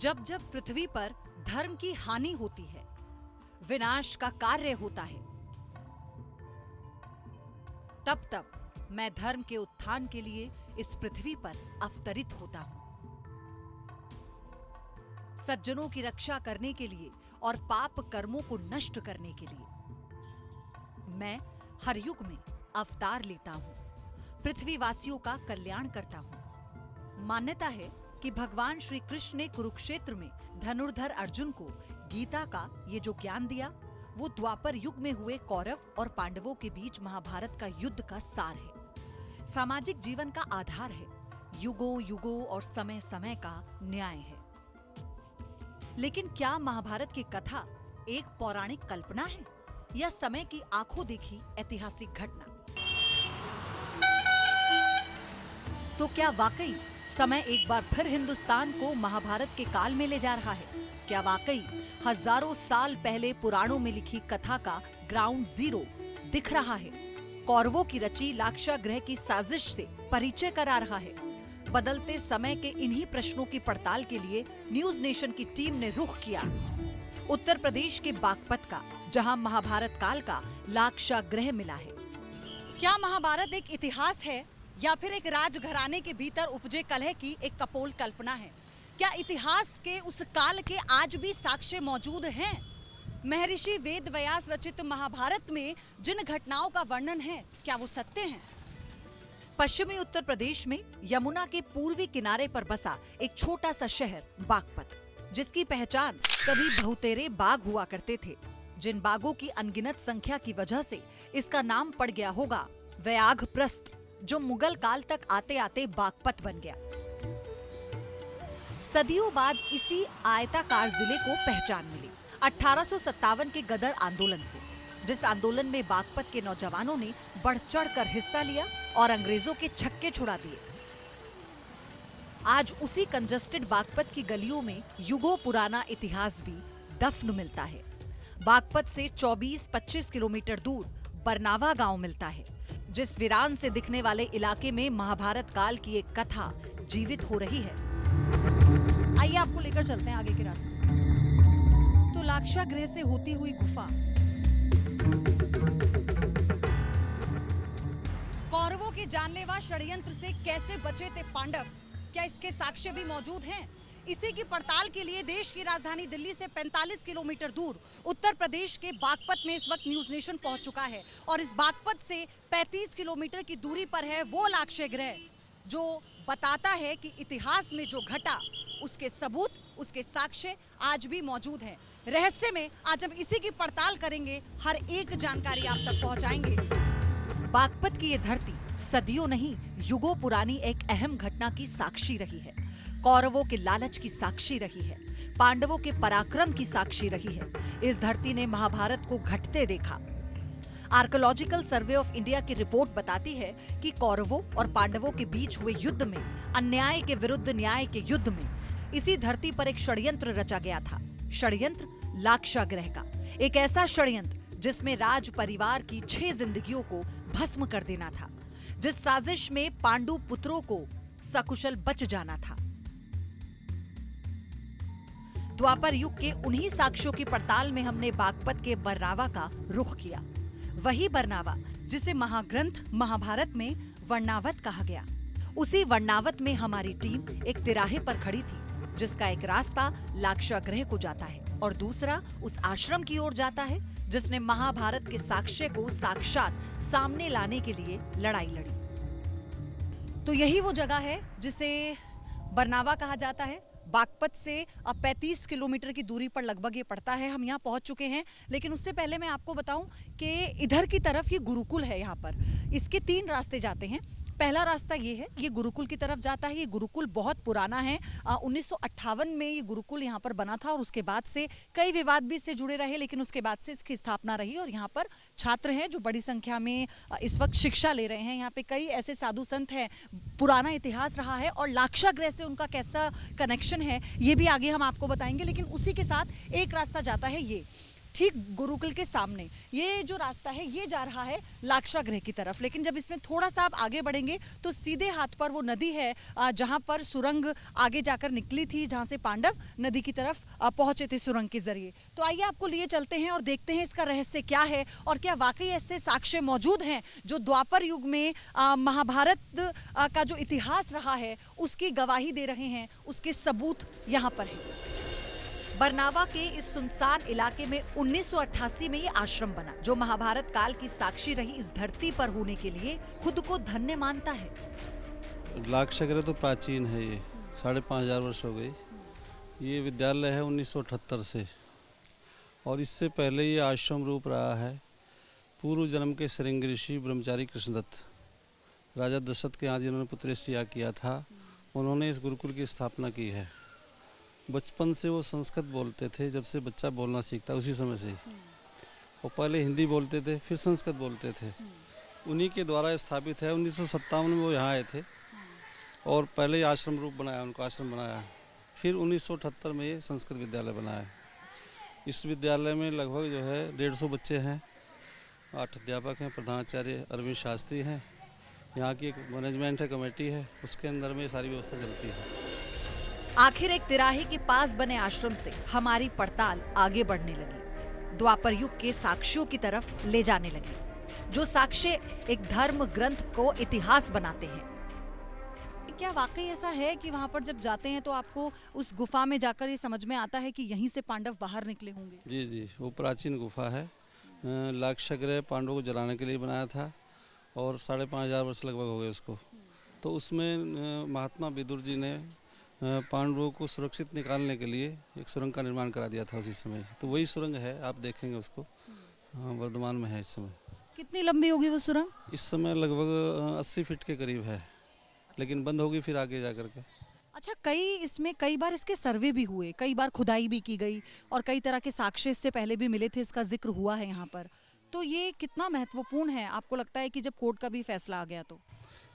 जब जब पृथ्वी पर धर्म की हानि होती है, विनाश का कार्य होता है, तब तब मैं धर्म के उत्थान के लिए इस पृथ्वी पर अवतरित होता हूं। सज्जनों की रक्षा करने के लिए और पाप कर्मों को नष्ट करने के लिए मैं हर युग में अवतार लेता हूं, पृथ्वीवासियों का कल्याण करता हूं। मान्यता है कि भगवान श्री कृष्ण ने कुरुक्षेत्र में धनुर्धर अर्जुन को गीता का ये जो ज्ञान दिया, वो द्वापर युग में हुए कौरव और पांडवों के बीच महाभारत का युद्ध का सार है, सामाजिक जीवन का आधार है, युगों युगों और समय समय का न्याय है। लेकिन क्या महाभारत की कथा एक पौराणिक कल्पना है या समय की आंखों देखी ऐतिहासिक घटना? तो क्या वाकई समय एक बार फिर हिंदुस्तान को महाभारत के काल में ले जा रहा है? क्या वाकई हजारों साल पहले पुराणों में लिखी कथा का ग्राउंड जीरो दिख रहा है? कौरवों की रची लाक्षागृह की साजिश से परिचय करा रहा है? बदलते समय के इन्हीं प्रश्नों की पड़ताल के लिए न्यूज नेशन की टीम ने रुख किया उत्तर प्रदेश के बागपत का, जहां महाभारत काल का लाक्षागृह मिला है। क्या महाभारत एक इतिहास है या फिर एक राजघराने के भीतर उपजे कलह की एक कपोल कल्पना है? क्या इतिहास के उस काल के आज भी साक्ष्य मौजूद हैं? महर्षि वेद व्यास रचित महाभारत में जिन घटनाओं का वर्णन है, क्या वो सत्य हैं? पश्चिमी उत्तर प्रदेश में यमुना के पूर्वी किनारे पर बसा एक छोटा सा शहर बागपत, जिसकी पहचान कभी बहुतेरे बाग हुआ करते थे, जिन बागों की अनगिनत संख्या की वजह से इसका नाम पड़ गया होगा व्याघ्रप्रस्थ, जो मुगल काल तक आते आते बागपत बन गया। सदियों बाद इसी आयताकार जिले को पहचान मिली 1857 के गदर आंदोलन से, जिस आंदोलन में बागपत के नौजवानों ने बढ़ चढ़कर हिस्सा लिया और अंग्रेजों के छक्के छुड़ा दिए। आज उसी कंजस्टेड बागपत की गलियों में युगों पुराना इतिहास भी दफन मिलता है। बागपत से 24-25 किलोमीटर दूर बरनावा गांव मिलता है, जिस वीरान से दिखने वाले इलाके में महाभारत काल की एक कथा जीवित हो रही है। आइए आपको लेकर चलते हैं आगे के रास्ते। तो लाक्षागृह से होती हुई गुफा, कौरवों के जानलेवा षड्यंत्र से कैसे बचे थे पांडव, क्या इसके साक्ष्य भी मौजूद हैं? इसी की पड़ताल के लिए देश की राजधानी दिल्ली से 45 किलोमीटर दूर उत्तर प्रदेश के बागपत में इस वक्त न्यूज नेशन पहुंच चुका है। और इस बागपत से 35 किलोमीटर की दूरी पर है वो लाक्षागृह जो बताता है कि इतिहास में जो घटा उसके सबूत, उसके साक्ष्य आज भी मौजूद हैं। रहस्य में आज हम इसी की पड़ताल करेंगे, हर एक जानकारी आप तक पहुंचाएंगे। बागपत की ये धरती सदियों नहीं, युगों पुरानी एक अहम घटना की साक्षी रही है। कौरवों के लालच की साक्षी रही है, पांडवों के पराक्रम की साक्षी रही है। इस धरती ने महाभारत को घटते देखा। आर्कियोलॉजिकल सर्वे ऑफ इंडिया की रिपोर्ट बताती है कि कौरवों और पांडवों के बीच हुए युद्ध में, अन्याय के विरुद्ध न्याय के युद्ध में, इसी धरती पर एक षड्यंत्र रचा गया था। षड्यंत्र लाक्षागृह का, एक ऐसा षड्यंत्र जिसमें राज परिवार की 6 जिंदगियों को भस्म कर देना था, जिस साजिश में पांडु पुत्रों को सकुशल बच जाना था। द्वापर युग के उन्हीं साक्ष्यों की पड़ताल में हमने बागपत के बरनावा का रुख किया। वही बरनावा जिसे महाग्रंथ महाभारत में वर्णावत कहा गया। उसी वर्णावत में हमारी टीम एक तिराहे पर खड़ी थी, जिसका एक रास्ता लाक्षागृह को जाता है और दूसरा उस आश्रम की ओर जाता है जिसने महाभारत के साक्ष्य को साक्षात सामने लाने के लिए लड़ाई लड़ी। तो यही वो जगह है जिसे बरनावा कहा जाता है। बागपत से अब 35 किलोमीटर की दूरी पर लगभग ये पड़ता है। हम यहाँ पहुँच चुके हैं, लेकिन उससे पहले मैं आपको बताऊं कि इधर की तरफ ये गुरुकुल है। यहाँ पर इसके 3 रास्ते जाते हैं। पहला रास्ता ये है, ये गुरुकुल की तरफ जाता है। ये गुरुकुल बहुत पुराना है, 1958 में ये गुरुकुल यहाँ पर बना था और उसके बाद से कई विवाद भी इससे जुड़े रहे, लेकिन उसके बाद से इसकी स्थापना रही और यहाँ पर छात्र हैं जो बड़ी संख्या में इस वक्त शिक्षा ले रहे हैं। यहाँ पे कई ऐसे साधु संत हैं, पुराना इतिहास रहा है और लाक्षागृह से उनका कैसा कनेक्शन है ये भी आगे हम आपको बताएंगे। लेकिन उसी के साथ एक रास्ता जाता है ये ठीक गुरुकुल के सामने ये जो रास्ता है ये जा रहा है लाक्षागृह की तरफ, लेकिन जब इसमें थोड़ा सा आप आगे बढ़ेंगे तो सीधे हाथ पर वो नदी है जहां पर सुरंग आगे जाकर निकली थी, जहां से पांडव नदी की तरफ पहुंचे थे सुरंग के जरिए। तो आइए आपको लिए चलते हैं और देखते हैं इसका रहस्य क्या है और क्या वाकई ऐसे साक्ष्य मौजूद हैं जो द्वापर युग में महाभारत का जो इतिहास रहा है उसकी गवाही दे रहे हैं, उसके सबूत यहाँ पर है। बरनावा के इस सुनसान इलाके में 1988 में ये आश्रम बना, जो महाभारत काल की साक्षी रही इस धरती पर होने के लिए खुद को धन्य मानता है। लाक्षागृह तो प्राचीन है, ये 5500 वर्ष हो गई। ये विद्यालय है 1978 से, और इससे पहले ये आश्रम रूप रहा है। पूर्व जन्म के श्रृंग ऋषि ब्रह्मचारी कृष्णदत्त राजा दशरथ के यहाँ जिन्होंने पुत्रेष्टि याग किया था, उन्होंने इस गुरुकुल की स्थापना की है। बचपन से वो संस्कृत बोलते थे, जब से बच्चा बोलना सीखता उसी समय से ही। वो पहले हिंदी बोलते थे, फिर संस्कृत बोलते थे। उन्हीं के द्वारा स्थापित है। 1957 में वो यहाँ आए थे और पहले ही आश्रम रूप बनाया, उनको आश्रम बनाया। फिर 1978 में ये संस्कृत विद्यालय बनाया। इस विद्यालय में लगभग जो है 150 बच्चे हैं, 8 अध्यापक हैं, प्रधानाचार्य अरविंद शास्त्री हैं। यहाँ की एक मैनेजमेंट है, कमेटी है, उसके अंदर में सारी व्यवस्था चलती है। आखिर एक तिराहे के पास बने आश्रम से हमारी पड़ताल आगे बढ़ने लगी, द्वापर युग के साक्ष्यों की तरफ ले जाने लगी, जो साक्ष्य एक धर्म ग्रंथ को इतिहास बनाते हैं। क्या वाकई ऐसा है कि वहां पर जब जाते हैं तो आपको उस गुफा में जाकर ये समझ में आता है कि यहीं से पांडव बाहर निकले होंगे? जी जी, वो प्राचीन गुफा है। लाक्षागृह पांडवों को जलाने के लिए बनाया था और 5500 वर्ष लगभग हो गए उसको। तो उसमें महात्मा विदुर जी ने पांडवों को सुरक्षित निकालने के लिए एक सुरंग का निर्माण करा दिया था उसी समय। तो वही सुरंग है, आप देखेंगे उसको, वर्धमान में है इस समय। कितनी लंबी होगी वो सुरंग? इस समय लगभग 80 फीट के करीब है, लेकिन बंद होगी फिर आगे जा करके। अच्छा, कई बार इसके सर्वे भी हुए, कई बार खुदाई भी की गई और कई तरह के साक्ष्य इससे पहले भी मिले थे, इसका जिक्र हुआ है यहाँ पर। तो ये कितना महत्वपूर्ण है आपको लगता है कि जब कोर्ट का भी फैसला आ गया तो?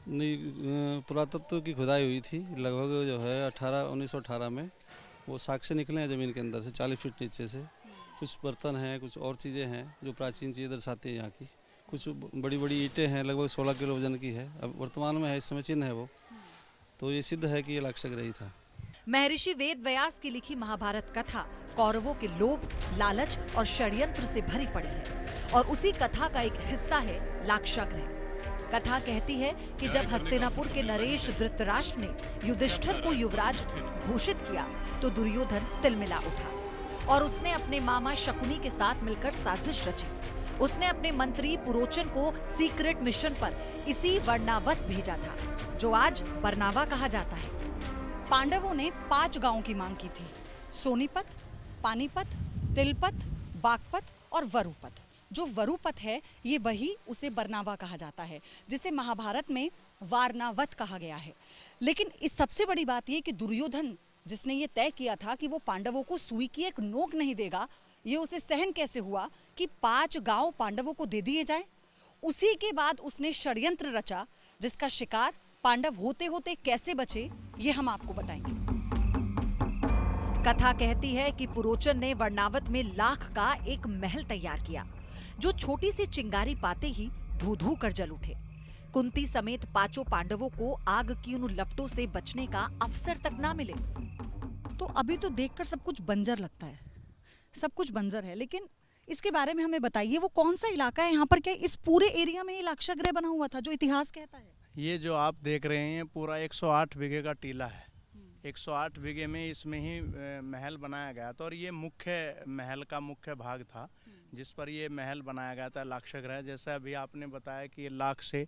नहीं, पुरातत्व की खुदाई हुई थी लगभग जो है 1918 में। वो साक्ष्य निकले हैं ज़मीन के अंदर से 40 फीट नीचे से। कुछ बर्तन हैं, कुछ और चीज़ें हैं जो प्राचीन चीज़ें दर्शाती है यहाँ की। कुछ बड़ी बड़ी ईंटें हैं, लगभग 16 किलो वजन की है, अब वर्तमान में है, इस समय चिन्ह है वो। तो ये सिद्ध है कि ये लाक्षागृह ही था। महर्षि वेद व्यास की लिखी महाभारत कथा कौरवों के लोभ, लालच और षड्यंत्र से भरी पड़ी है, और उसी कथा का एक हिस्सा है लाक्षागृह। कथा कहती है कि जब हस्तिनापुर के नरेश धृतराष्ट्र ने युधिष्ठिर को युवराज घोषित किया तो दुर्योधन तिलमिला उठा और उसने अपने मामा शकुनी के साथ मिलकर साजिश रची। उसने अपने मंत्री पुरोचन को सीक्रेट मिशन पर इसी वर्णावत भेजा था, जो आज बरनावा कहा जाता है। पांडवों ने 5 गांवों की मांग की थी: सोनीपत, पानीपत, तिलपत, बागपत और वरुपत। जो वरुपत है ये वही उसे बरनावा कहा जाता है, जिसे महाभारत में वारनावत कहा गया है। लेकिन इस सबसे बड़ी बात ये कि दुर्योधन, जिसने ये तय किया था कि वो पांडवों को सुई की एक नोक नहीं देगा, ये उसे सहन कैसे हुआ कि 5 गांव पांडवों को दे दिए जाए। उसी के बाद उसने षड्यंत्र रचा, जिसका शिकार पांडव होते होते कैसे बचे ये हम आपको बताएंगे। कथा कहती है कि पुरोचन ने वर्णावत में लाख का एक महल तैयार किया, जो छोटी सी चिंगारी पाते ही धू धू कर जल उठे। कुंती समेत 5 पांडवों को आग की उन लपटों से बचने का अवसर तक ना मिले। तो अभी तो देखकर सब कुछ बंजर लगता है, सब कुछ बंजर है, लेकिन इसके बारे में हमें बताइए, वो कौन सा इलाका है यहाँ पर? क्या इस पूरे एरिया में ये लाक्षागृह बना हुआ था जो इतिहास कहता है? ये जो आप देख रहे हैं पूरा 108 बीघे का टीला है। 108 बीघे में इसमें ही महल बनाया गया था, और ये मुख्य महल का मुख्य भाग था जिस पर ये महल बनाया गया था, लाक्षागृह। जैसा अभी आपने बताया कि ये लाख से,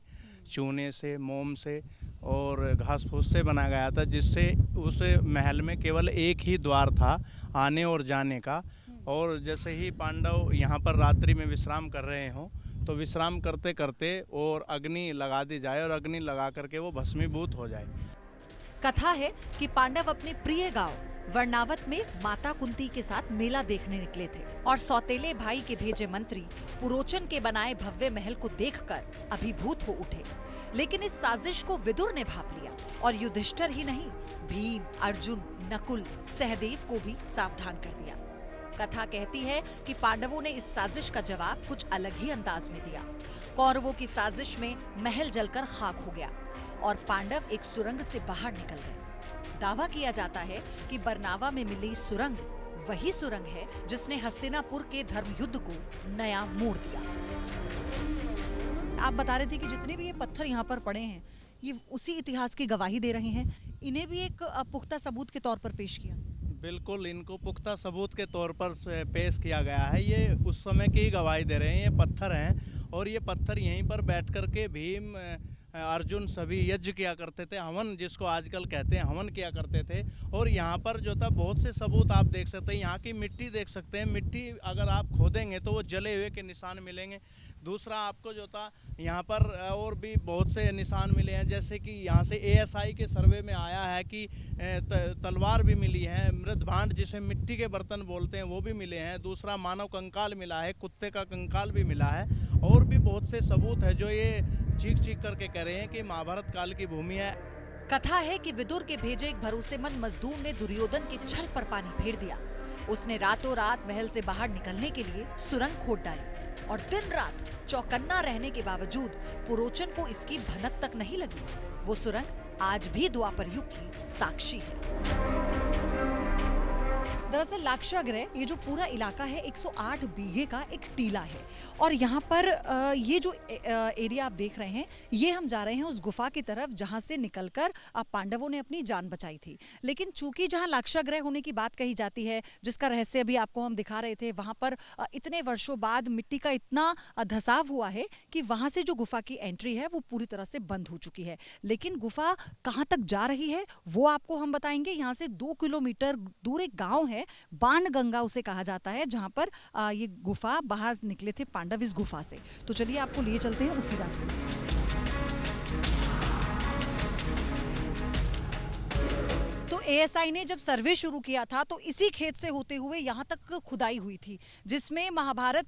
चूने से, मोम से और घास फूस से बनाया गया था, जिससे उस महल में केवल एक ही द्वार था आने और जाने का। और जैसे ही पांडव यहाँ पर रात्रि में विश्राम कर रहे हों तो विश्राम करते करते और अग्नि लगा दी जाए, और अग्नि लगा करके वो भस्मीभूत हो जाए। कथा है कि पांडव अपने प्रिय गांव वर्णावत में माता कुंती के साथ मेला देखने निकले थे, और सौतेले भाई के भेजे मंत्री पुरोचन के बनाए भव्य महल को देखकर अभिभूत हो उठे। लेकिन इस साजिश को विदुर ने भांप लिया, और युधिष्ठिर ही नहीं, भीम, अर्जुन, नकुल, सहदेव को भी सावधान कर दिया। कथा कहती है कि पांडवों ने इस साजिश का जवाब कुछ अलग ही अंदाज में दिया। कौरवों की साजिश में महल जलकर खाक हो गया और पांडव एक सुरंग से बाहर निकल गए। दावा किया जाता है कि बरनावा में मिली सुरंग वही सुरंग है जिसने हस्तिनापुर के धर्म युद्ध को नया मोड़ दिया। आप बता रहे थे कि जितने भी ये पत्थर यहाँ पर पड़े हैं ये उसी इतिहास की गवाही दे रहे हैं। इन्हें भी एक पुख्ता सबूत के तौर पर पेश किया। बिल्कुल, इनको पुख्ता सबूत के तौर पर पेश किया गया है। ये उस समय की गवाही दे रहे हैं। ये पत्थर हैं और ये पत्थर यहीं पर बैठ कर के भीम अर्जुन सभी यज्ञ किया करते थे, हवन जिसको आजकल कहते हैं, हवन किया करते थे। और यहाँ पर जो था बहुत से सबूत आप देख सकते हैं। यहाँ की मिट्टी देख सकते हैं। मिट्टी अगर आप खोदेंगे तो वो जले हुए के निशान मिलेंगे। दूसरा आपको जो था यहाँ पर और भी बहुत से निशान मिले हैं, जैसे कि यहाँ से ASI के सर्वे में आया है कि तलवार भी मिली है, मृदभांड जिसे मिट्टी के बर्तन बोलते हैं वो भी मिले हैं। दूसरा मानव कंकाल मिला है, कुत्ते का कंकाल भी मिला है। और भी बहुत से सबूत है जो ये चीख चीख करके कह रहे हैं कि महाभारत काल की भूमि है। कथा है कि विदुर के भेजे एक भरोसेमंद मजदूर ने दुर्योधन के छल पर पानी फेर दिया। उसने रातों रात महल से बाहर निकलने के लिए सुरंग खोद डाली और दिन रात चौकन्ना रहने के बावजूद पुरोचन को इसकी भनक तक नहीं लगी। वो सुरंग आज भी द्वापर युग की साक्षी है। दरअसल लाक्षागृह ये जो पूरा इलाका है 108 बीघे का एक टीला है और यहाँ पर ये जो एरिया आप देख रहे हैं ये हम जा रहे हैं उस गुफा की तरफ जहाँ से निकलकर पांडवों ने अपनी जान बचाई थी। लेकिन चूंकि जहाँ लाक्षागृह होने की बात कही जाती है, जिसका रहस्य अभी आपको हम दिखा रहे थे, वहाँ पर इतने वर्षों बाद मिट्टी का इतना धसाव हुआ है कि वहाँ से जो गुफा की एंट्री है वो पूरी तरह से बंद हो चुकी है। लेकिन गुफा कहाँ तक जा रही है वो आपको हम बताएंगे। यहाँ से 2 किलोमीटर दूर एक गाँव है, बाणगंगा उसे कहा जाता है, जहां पर ये गुफा बाहर निकले थे पांडव इस गुफा से। तो चलिए आपको लिए चलते हैं उसी रास्ते से। तो ASI ने जब सर्वे शुरू किया था तो इसी खेत से होते हुए यहाँ तक खुदाई हुई थी जिसमें महाभारत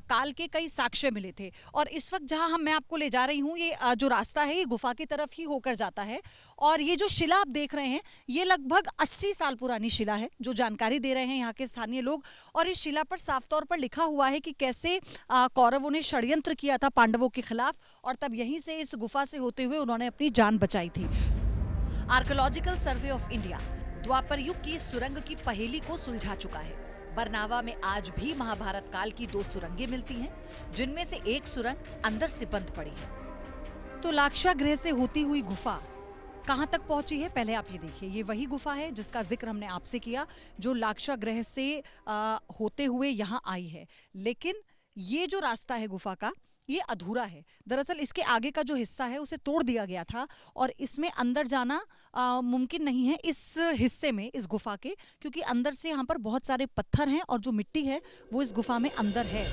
काल के कई साक्ष्य मिले थे। और इस वक्त जहाँ मैं आपको ले जा रही हूँ ये जो रास्ता है ये गुफा की तरफ ही होकर जाता है। और ये जो शिला आप देख रहे हैं ये लगभग 80 साल पुरानी शिला है जो जानकारी दे रहे हैं यहाँ के स्थानीय लोग। और इस शिला पर साफ तौर पर लिखा हुआ है कि कैसे कौरवों ने षड्यंत्र किया था पांडवों के खिलाफ और तब यहीं से इस गुफा से होते हुए उन्होंने अपनी जान बचाई थी। आर्कियोलॉजिकल सर्वे ऑफ इंडिया द्वापर युग की सुरंग की पहेली को सुलझा चुका है। बरनावा में आज भी महाभारत काल की 2 सुरंगें मिलती हैं, जिनमें से एक सुरंग अंदर से बंद पड़ी है। तो लाक्षागृह से होती हुई गुफा कहां तक पहुंची है पहले आप ये देखिए। ये वही गुफा है जिसका जिक्र हमने आपसे किया जो लाक्षागृह से होते हुए यहाँ आई है। लेकिन ये जो रास्ता है गुफा का ये अधूरा है। दरअसल इसके आगे का जो हिस्सा है उसे तोड़ दिया गया था और इसमें अंदर जाना मुमकिन नहीं है इस हिस्से में, इस गुफा के, क्योंकि अंदर से यहाँ पर बहुत सारे पत्थर हैं और जो मिट्टी है वो इस गुफा में अंदर है।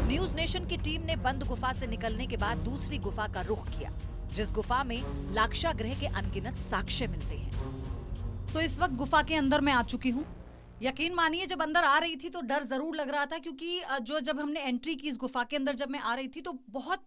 न्यूज नेशन की टीम ने बंद गुफा से निकलने के बाद दूसरी गुफा का रुख किया, जिस गुफा में लाक्षागृह के अनगिनत साक्ष्य मिलते हैं। तो इस वक्त गुफा के अंदर मैं आ चुकी हूँ। यकीन मानिए जब अंदर आ रही थी तो डर जरूर लग रहा था, क्योंकि जब हमने एंट्री की इस गुफा के अंदर, जब मैं आ रही थी तो बहुत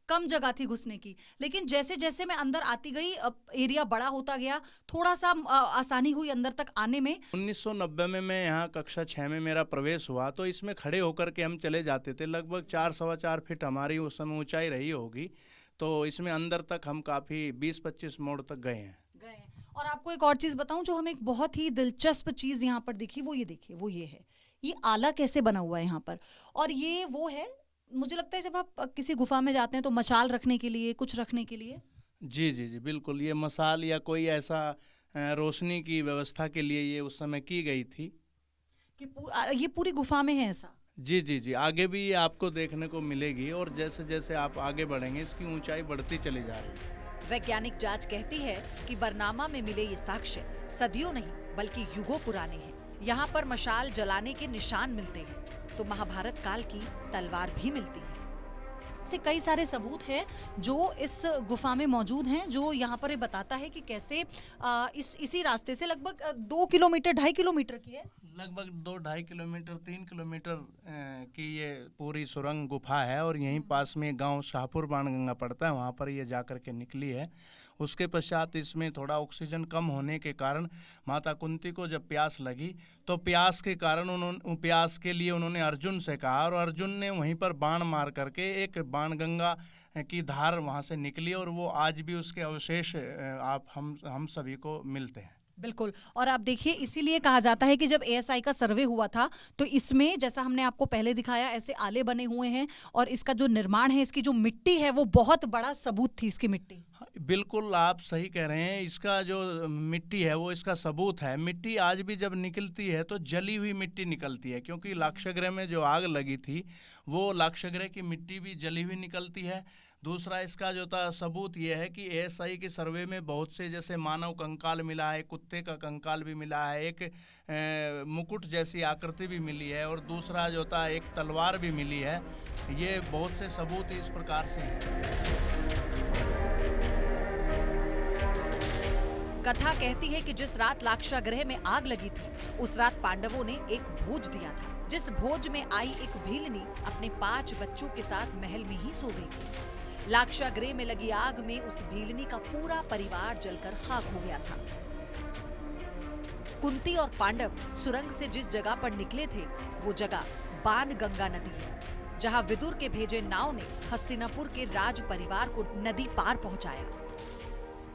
कम जगह थी घुसने की। लेकिन जैसे जैसे मैं अंदर आती गई एरिया बड़ा होता गया, थोड़ा सा आसानी हुई अंदर तक आने में। 1990 में मैं यहाँ कक्षा 6 में मेरा प्रवेश हुआ तो इसमें खड़े होकर के हम चले जाते थे। लगभग 4-4.25 फीट हमारी उस समय ऊंचाई रही होगी। तो इसमें अंदर तक हम काफ़ी 20-25 मोड़ तक गए हैं। और आपको एक और चीज बताऊं जो हमें एक बहुत ही दिलचस्प चीज यहाँ पर दिखी, वो ये देखिए, वो ये है, ये आला कैसे बना हुआ है यहाँ पर। और ये वो है, मुझे लगता है जब आप किसी गुफा में जाते हैं तो मशाल रखने के लिए, कुछ रखने के लिए। जी जी जी बिल्कुल, ये मशाल या कोई ऐसा रोशनी की व्यवस्था के लिए ये उस समय की गई थी कि ये पूरी गुफा में है ऐसा। जी जी जी, आगे भी ये आपको देखने को मिलेगी और जैसे जैसे आप आगे बढ़ेंगे इसकी ऊंचाई बढ़ती चली जा रही है। वैज्ञानिक जांच कहती है कि बरनामा में मिले ये साक्ष्य सदियों नहीं बल्कि युगों पुराने हैं। यहाँ पर मशाल जलाने के निशान मिलते हैं तो महाभारत काल की तलवार भी मिलती है। से कई सारे सबूत हैं जो इस गुफा में मौजूद हैं, जो यहाँ पर ये बताता है कि कैसे इसी रास्ते से लगभग 2 किलोमीटर 2.5 किलोमीटर की है, लगभग 2-2.5 किलोमीटर 3 किलोमीटर की ये पूरी सुरंग गुफा है। और यहीं पास में गांव शाहपुर बाणगंगा पड़ता है, वहाँ पर ये जा कर के निकली है। उसके पश्चात इसमें थोड़ा ऑक्सीजन कम होने के कारण माता कुंती को जब प्यास लगी तो प्यास के कारण प्यास के लिए उन्होंने अर्जुन से कहा और अर्जुन ने वहीं पर बाण मार करके एक बाणगंगा की धार वहाँ से निकली और वो आज भी उसके अवशेष आप हम सभी को मिलते हैं। बिल्कुल। और आप देखिए, इसीलिए कहा जाता है कि जब एएसआई का सर्वे हुआ था तो इसमें, जैसा हमने आपको पहले दिखाया, ऐसे आले बने हुए हैं और इसका जो निर्माण है, इसकी जो मिट्टी है वो बहुत बड़ा सबूत थी इसकी मिट्टी। बिल्कुल आप सही कह रहे हैं, इसका जो मिट्टी है वो इसका सबूत है। मिट्टी आज भी जब निकलती है तो जली हुई मिट्टी निकलती है, क्योंकि लाक्षागृह में जो आग लगी थी वो लाक्षागृह की मिट्टी भी जली हुई निकलती है। दूसरा इसका जो था सबूत ये है कि एएसआई के सर्वे में बहुत से जैसे मानव कंकाल मिला है, कुत्ते का कंकाल भी मिला है, एक मुकुट जैसी आकृति भी मिली है और दूसरा जो था एक तलवार भी मिली है। ये बहुत से सबूत इस प्रकार से हैं। कथा कहती है कि जिस रात लाक्षागृह में आग लगी थी उस रात पांडवों ने एक भोज दिया था, जिस भोज में आई एक भीलनी अपने 5 बच्चों के साथ महल में ही सो गई थी। लाक्षागृह में लगी आग में उस भीलनी का पूरा परिवार जलकर खाक हो गया था। कुंती और पांडव सुरंग से जिस जगह पर निकले थे वो जगह बाणगंगा नदी है, जहां विदुर के भेजे नाव ने हस्तिनापुर के राज परिवार को नदी पार पहुंचाया।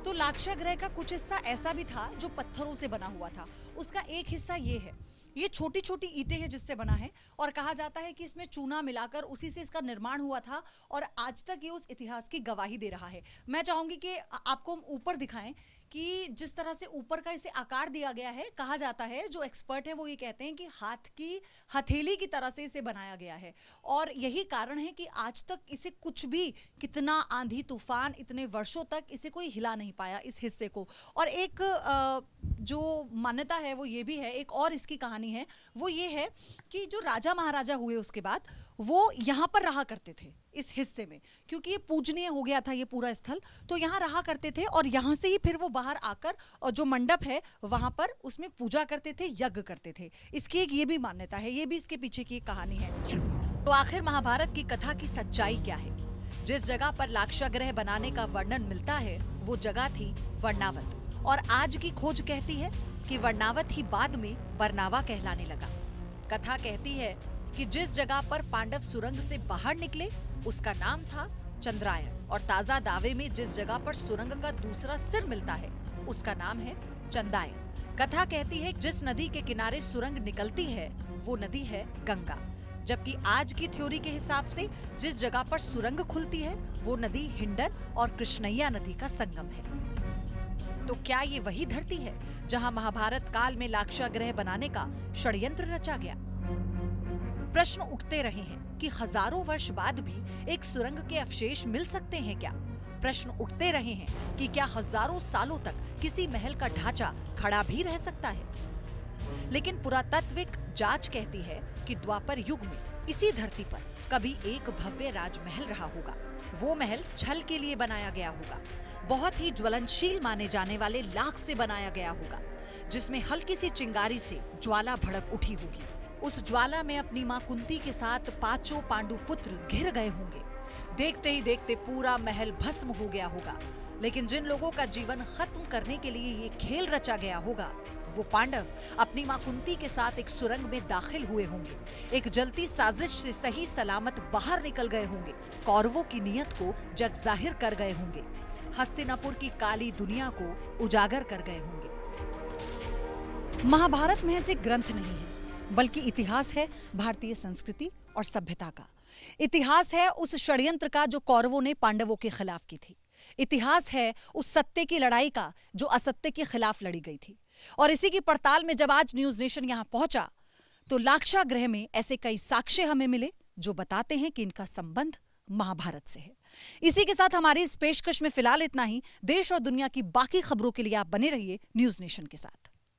तो लाक्षागृह का कुछ हिस्सा ऐसा भी था जो पत्थरों से बना हुआ था। उसका एक हिस्सा ये है, ये छोटी छोटी ईंटें हैं जिससे बना है और कहा जाता है कि इसमें चूना मिलाकर उसी से इसका निर्माण हुआ था और आज तक ये उस इतिहास की गवाही दे रहा है। मैं चाहूंगी कि आपको हम ऊपर दिखाएं कि जिस तरह से ऊपर का इसे आकार दिया गया है, कहा जाता है, जो एक्सपर्ट है वो ये कहते हैं कि हाथ की हथेली की तरह से इसे बनाया गया है और यही कारण है कि आज तक इसे कुछ भी, कितना आंधी तूफान, इतने वर्षों तक इसे कोई हिला नहीं पाया इस हिस्से को। और एक जो मान्यता है वो ये भी है, एक और इसकी कहानी है, वो ये है कि जो राजा महाराजा हुए उसके बाद वो यहाँ पर रहा करते थे इस हिस्से में, क्योंकि ये पूजनीय हो गया था ये पूरा स्थल, तो यहाँ रहा करते थे और यहाँ से ही फिर वो बाहर आकर और जो मंडप है वहां पर उसमें पूजा करते थे, यज्ञ करते थे। इसकी एक ये भी मान्यता है, ये भी इसके पीछे की एक कहानी है। तो आखिर महाभारत की कथा की सच्चाई क्या है? जिस जगह पर लाक्षागृह बनाने का वर्णन मिलता है वो जगह थी वर्णावत और आज की खोज कहती है कि वर्णावत ही बाद में बरनावा कहलाने लगा। कथा कहती है कि जिस जगह पर पांडव सुरंग से बाहर निकले उसका नाम था चंद्रायण और ताजा दावे में जिस जगह पर सुरंग का दूसरा सिर मिलता है उसका नाम है चंदायन। कथा कहती है जिस नदी के किनारे सुरंग निकलती है वो नदी है गंगा, जबकि आज की थ्योरी के हिसाब से जिस जगह पर सुरंग खुलती है वो नदी हिंडन और कृष्णैया नदी का संगम है। तो क्या ये वही धरती है जहां महाभारत काल में लाक्षागृह बनाने का षड्यंत्र रचा गया? प्रश्न उठते रहे हैं कि हजारों वर्ष बाद भी एक सुरंग के अवशेष मिल सकते हैं क्या? प्रश्न उठते रहे हैं कि क्या हजारों सालों तक किसी महल का ढांचा खड़ा भी रह सकता है? लेकिन पुरातात्विक जांच कहती है कि द्वापर युग में इसी धरती पर कभी एक भव्य राजमहल रहा होगा। वो महल छल के लिए बनाया गया होगा, बहुत ही ज्वलनशील माने जाने वाले लाख से बनाया गया होगा, जिसमें हल्की सी चिंगारी से ज्वाला भड़क उठी होगी। उस ज्वाला में अपनी मां कुंती के साथ 5 पांडु पुत्र घिर गए होंगे। देखते ही देखते पूरा महल भस्म हो गया होगा। लेकिन जिन लोगों का जीवन खत्म करने के लिए ये खेल रचा गया होगा वो पांडव अपनी मां कुंती के साथ एक सुरंग में दाखिल हुए होंगे, एक जलती साजिश से सही सलामत बाहर निकल गए होंगे, कौरवों की नीयत को जग जाहिर कर गए होंगे, हस्तिनापुर की काली दुनिया को उजागर कर गए होंगे। महाभारत महज एक ग्रंथ नहीं है बल्कि इतिहास है भारतीय संस्कृति और सभ्यता का। इतिहास है उस षड्यंत्र का जो कौरवों ने पांडवों के खिलाफ की थी। इतिहास है उस सत्य की लड़ाई का जो असत्य के खिलाफ लड़ी गई थी। और इसी की पड़ताल में जब आज न्यूज नेशन यहां पहुंचा तो लाक्षागृह में ऐसे कई साक्ष्य हमें मिले जो बताते हैं कि इनका संबंध महाभारत से है। इसी के साथ हमारी इस पेशकश में फिलहाल इतना ही। देश और दुनिया की बाकी खबरों के लिए आप बने रहिए न्यूज नेशन के साथ।